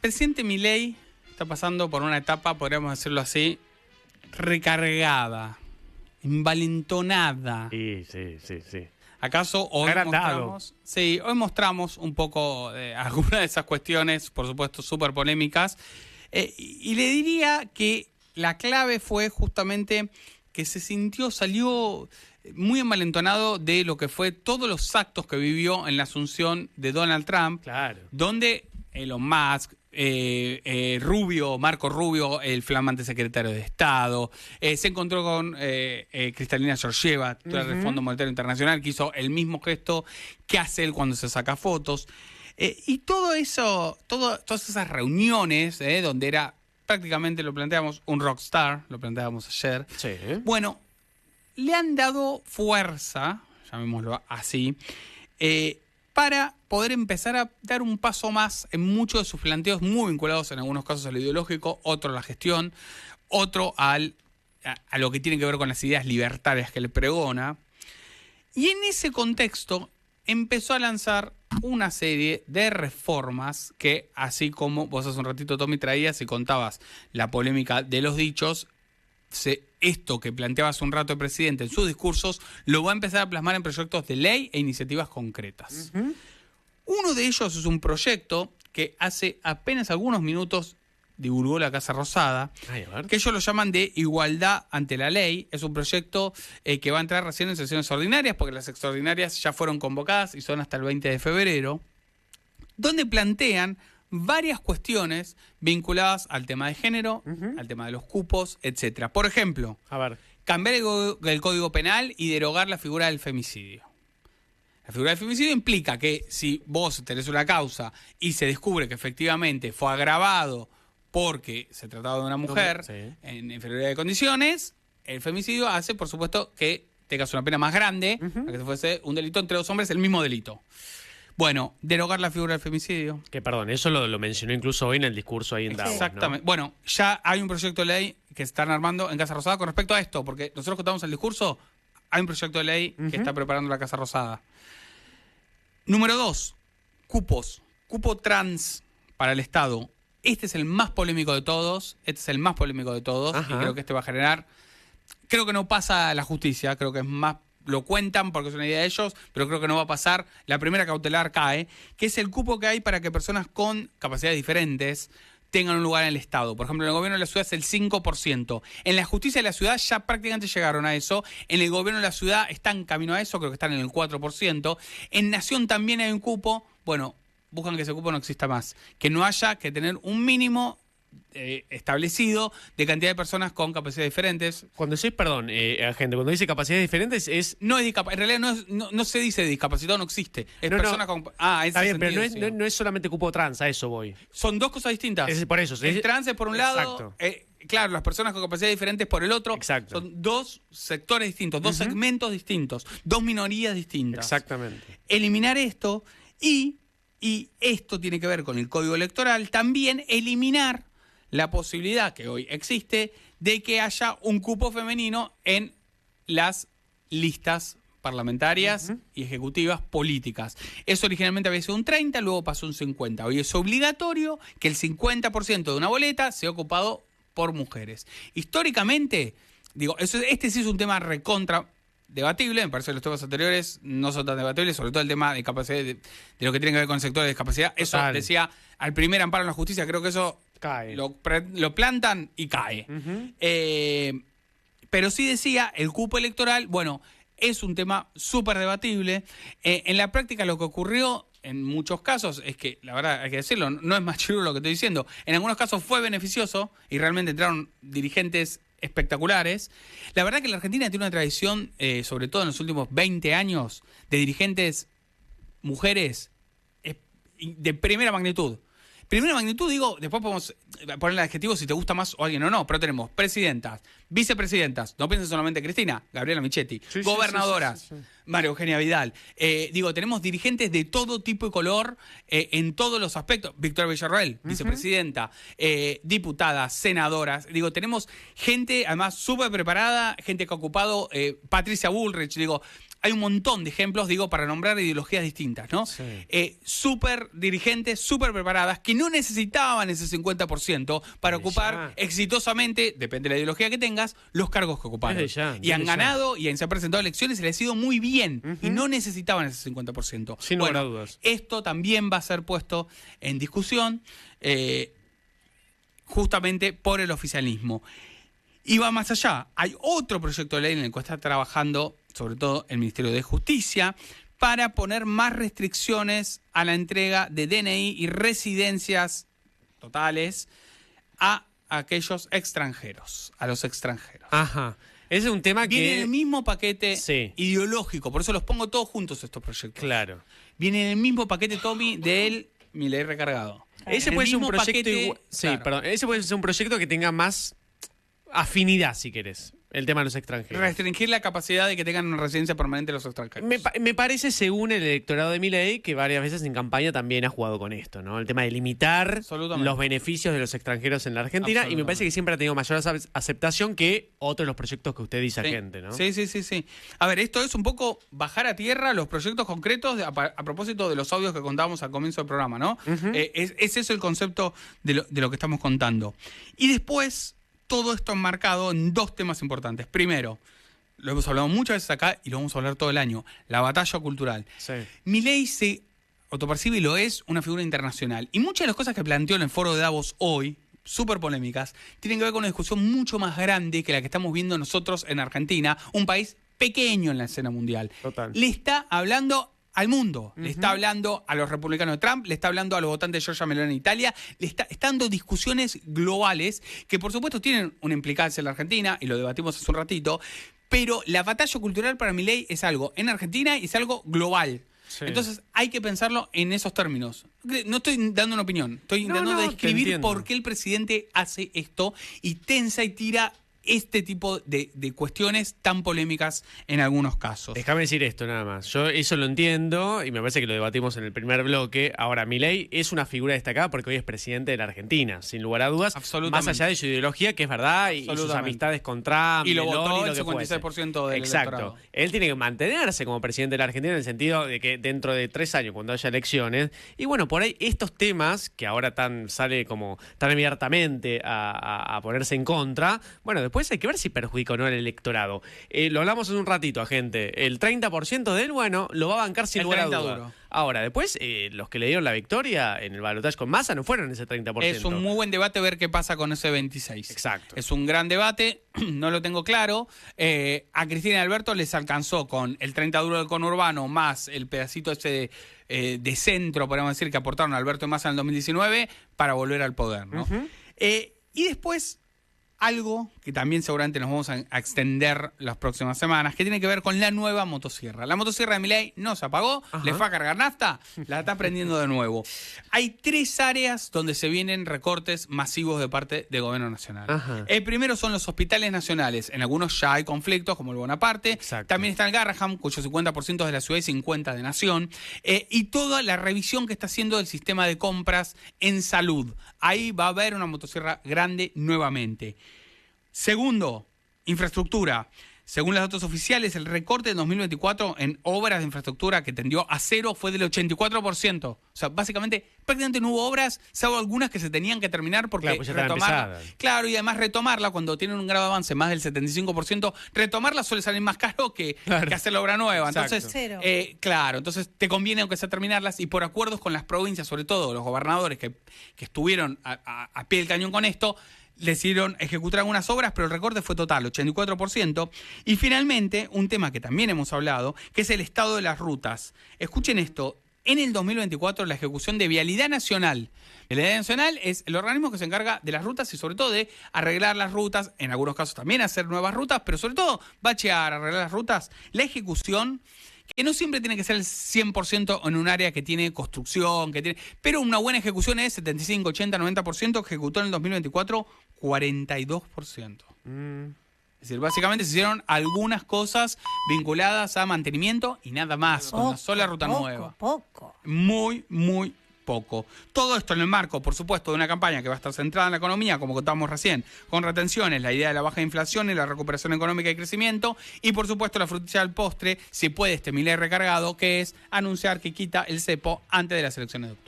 presidente Milei está pasando por una etapa, podríamos decirlo así, recargada, envalentonada. Sí. ¿Acaso hoy agrandado mostramos? Sí, hoy mostramos un poco algunas de esas cuestiones, por supuesto, súper polémicas. Y le diría que la clave fue justamente que salió muy envalentonado de lo que fue todos los actos que vivió en la asunción de Donald Trump, Claro. donde Elon Musk, Marco Rubio, el flamante secretario de Estado, se encontró con Kristalina Georgieva, titular del Fondo Monetario Internacional, que hizo el mismo gesto que hace él cuando se saca fotos. Y todo eso, todas esas reuniones, donde era prácticamente, lo planteamos, un rockstar, lo planteábamos ayer. Sí. Bueno, le han dado fuerza, llamémoslo así, para poder empezar a dar un paso más en muchos de sus planteos muy vinculados en algunos casos a lo ideológico, otro a la gestión, otro a lo que tiene que ver con las ideas libertarias que le pregona. Y en ese contexto empezó a lanzar una serie de reformas que, así como vos hace un ratito, Tommy, traías y contabas la polémica de los dichos, esto que planteaba hace un rato el presidente en sus discursos lo va a empezar a plasmar en proyectos de ley e iniciativas concretas. Uno de ellos es un proyecto que hace apenas algunos minutos divulgó la Casa Rosada, que ellos lo llaman de igualdad ante la ley. Es un proyecto que va a entrar recién en sesiones ordinarias, porque las extraordinarias ya fueron convocadas y son hasta el 20 de febrero, donde plantean varias cuestiones vinculadas al tema de género, al tema de los cupos, etcétera. Por ejemplo, cambiar el Código Penal y derogar la figura del femicidio. La figura del femicidio implica que si vos tenés una causa y se descubre que efectivamente fue agravado porque se trataba de una mujer en inferioridad de condiciones, el femicidio hace, por supuesto, que tengas una pena más grande, para que se fuese un delito entre dos hombres, el mismo delito. Bueno, derogar la figura del femicidio. Que perdón, eso lo mencionó incluso hoy en el discurso ahí en Davos. Exactamente. ¿No? Bueno, ya hay un proyecto de ley que se están armando en Casa Rosada con respecto a esto, porque nosotros contamos el discurso, hay un proyecto de ley que está preparando la Casa Rosada. Número 2, cupos. Cupo trans para el Estado. Este es el más polémico de todos. Y creo que este va a generar... Creo que no pasa a la justicia, creo que es más... Lo cuentan porque es una idea de ellos, pero creo que no va a pasar. La primera cautelar cae, que es el cupo que hay para que personas con capacidades diferentes tengan un lugar en el Estado. Por ejemplo, en el gobierno de la ciudad es el 5%. En la justicia de la ciudad ya prácticamente llegaron a eso. En el gobierno de la ciudad están camino a eso, creo que están en el 4%. En Nación también hay un cupo. Bueno, buscan que ese cupo no exista más. Que no haya que tener un mínimo establecido de cantidad de personas con capacidades diferentes. Cuando decís, perdón, gente, cuando dice capacidades diferentes es... No es en realidad no se dice discapacitado, no existe. Es personas con... Está bien, pero no es solamente cupo trans, a eso voy. Son dos cosas distintas. Por eso. El trans es por un lado... Claro, las personas con capacidades diferentes por el otro. Exacto. Son dos sectores distintos, dos segmentos distintos, dos minorías distintas. Exactamente. Eliminar esto y esto tiene que ver con el Código Electoral, también eliminar la posibilidad que hoy existe de que haya un cupo femenino en las listas parlamentarias y ejecutivas políticas. Eso originalmente había sido un 30%, luego pasó un 50%. Hoy es obligatorio que el 50% de una boleta sea ocupado por mujeres. Históricamente, este sí es un tema recontra debatible, me parece que los temas anteriores no son tan debatibles, sobre todo el tema de capacidad, de lo que tiene que ver con el sector de discapacidad. Eso decía al primer amparo en la justicia, creo que eso cae. Lo plantan y cae. Pero sí decía, el cupo electoral, bueno, es un tema súper debatible. En la práctica lo que ocurrió en muchos casos es que, la verdad hay que decirlo, no es más chirulo lo que estoy diciendo, en algunos casos fue beneficioso y realmente entraron dirigentes espectaculares. La verdad que la Argentina tiene una tradición, sobre todo en los últimos 20 años, de dirigentes mujeres de primera magnitud. Primera magnitud, digo, después podemos ponerle adjetivos si te gusta más o alguien o no, pero tenemos presidentas, vicepresidentas, no piensen solamente Cristina, Gabriela Michetti, gobernadoras, María Eugenia Vidal. Tenemos dirigentes de todo tipo y color en todos los aspectos. Victoria Villarroel, vicepresidenta, diputadas, senadoras. Tenemos gente además súper preparada, gente que ha ocupado, Patricia Bullrich, hay un montón de ejemplos, digo, para nombrar ideologías distintas, ¿no? Sí. Súper dirigentes, súper preparadas, que no necesitaban ese 50% para ocupar exitosamente, depende de la ideología que tengas, los cargos que ocuparon. Y han ganado y se han presentado elecciones y les ha ido muy bien. Y no necesitaban ese 50%. Sin lugar a dudas. Esto también va a ser puesto en discusión justamente por el oficialismo. Y va más allá. Hay otro proyecto de ley en el que está trabajando, sobre todo el Ministerio de Justicia, para poner más restricciones a la entrega de DNI y residencias totales a aquellos extranjeros, a los extranjeros. Ajá. Ese es un tema que... Viene en el mismo paquete ideológico, por eso los pongo todos juntos estos proyectos. Claro. Viene en el mismo paquete, Tommy, de Milei recargado. Ese puede ser un proyecto... Ese puede ser un proyecto que tenga más afinidad, si querés, el tema de los extranjeros. Restringir la capacidad de que tengan una residencia permanente los extranjeros. Me parece, según el electorado de Milei, que varias veces en campaña también ha jugado con esto, ¿no? El tema de limitar los beneficios de los extranjeros en la Argentina, y me parece que siempre ha tenido mayor aceptación que otros de los proyectos que usted dice, gente, ¿no? Sí. A ver, esto es un poco bajar a tierra los proyectos concretos a propósito de los audios que contábamos al comienzo del programa, ¿no? Es eso el concepto de lo que estamos contando. Y después, todo esto enmarcado en dos temas importantes. Primero, lo hemos hablado muchas veces acá y lo vamos a hablar todo el año, la batalla cultural. Milei se autopercibe y lo es una figura internacional. Y muchas de las cosas que planteó en el foro de Davos hoy, súper polémicas, tienen que ver con una discusión mucho más grande que la que estamos viendo nosotros en Argentina, un país pequeño en la escena mundial. Total. Le está hablando al mundo, le está hablando a los republicanos de Trump, le está hablando a los votantes de Giorgia Meloni en Italia, le está dando discusiones globales que por supuesto tienen una implicancia en la Argentina, y lo debatimos hace un ratito, pero la batalla cultural para Milei es algo en Argentina y es algo global. Entonces hay que pensarlo en esos términos. No estoy dando una opinión, estoy intentando describir por qué el presidente hace esto y tensa y tira este tipo de cuestiones tan polémicas en algunos casos. Déjame decir esto nada más. Yo eso lo entiendo y me parece que lo debatimos en el primer bloque. Ahora, Milei es una figura destacada porque hoy es presidente de la Argentina, sin lugar a dudas. Absolutamente. Más allá de su ideología, que es verdad, y sus amistades con Trump. Y lo votó el el 56% del electorado. Él tiene que mantenerse como presidente de la Argentina en el sentido de que dentro de 3 años, cuando haya elecciones, y bueno, por ahí estos temas que ahora sale como tan abiertamente a ponerse en contra, bueno, después hay que ver si perjudica o no al electorado. Lo hablamos en un ratito, gente. El 30% de él, bueno, lo va a bancar sin lugar a duda. Ahora, después, los que le dieron la victoria en el balotaje con Massa no fueron ese 30%. Es un muy buen debate ver qué pasa con ese 26%. Exacto. Es un gran debate, no lo tengo claro. A Cristina y Alberto les alcanzó con el 30 duro del conurbano más el pedacito ese de centro, podemos decir, que aportaron a Alberto y Massa en el 2019 para volver al poder, ¿no? Y después, algo que también seguramente nos vamos a extender las próximas semanas, que tiene que ver con la nueva motosierra. La motosierra de Milei no se apagó, le fue a cargar nafta, la está prendiendo de nuevo. Hay 3 áreas donde se vienen recortes masivos de parte del gobierno nacional. El primero son los hospitales nacionales. En algunos ya hay conflictos, como el Bonaparte. Exacto. También está el Garrahan, cuyo 50% es de la ciudad y 50% de Nación. Y toda la revisión que está haciendo del sistema de compras en salud. Ahí va a haber una motosierra grande nuevamente. Segundo, infraestructura. Según los datos oficiales, el recorte de 2024 en obras de infraestructura que tendió a cero fue del 84%. O sea, básicamente, prácticamente no hubo obras, salvo algunas que se tenían que terminar porque pues retomarla. Claro, y además retomarla cuando tienen un grado de avance más del 75%, retomarla suele salir más caro que hacer la obra nueva. Entonces, entonces te conviene aunque sea terminarlas, y por acuerdos con las provincias, sobre todo los gobernadores que estuvieron a pie del cañón con esto, decidieron ejecutar algunas obras, pero el recorte fue total, 84%. Y finalmente, un tema que también hemos hablado, que es el estado de las rutas. Escuchen esto, en el 2024 la ejecución de Vialidad Nacional. Vialidad Nacional es el organismo que se encarga de las rutas y sobre todo de arreglar las rutas, en algunos casos también hacer nuevas rutas, pero sobre todo bachear, arreglar las rutas. La ejecución, que no siempre tiene que ser el 100% en un área que tiene construcción, pero una buena ejecución es 75, 80, 90%, ejecutó en el 2024 42%. Es decir, básicamente se hicieron algunas cosas vinculadas a mantenimiento y nada más, con una sola ruta nueva. Poco. Muy, muy poco. Todo esto en el marco, por supuesto, de una campaña que va a estar centrada en la economía, como contábamos recién, con retenciones, la idea de la baja inflación y la recuperación económica y crecimiento, y por supuesto la frutilla del postre, si puede este Milei recargado, que es anunciar que quita el cepo antes de las elecciones de octubre.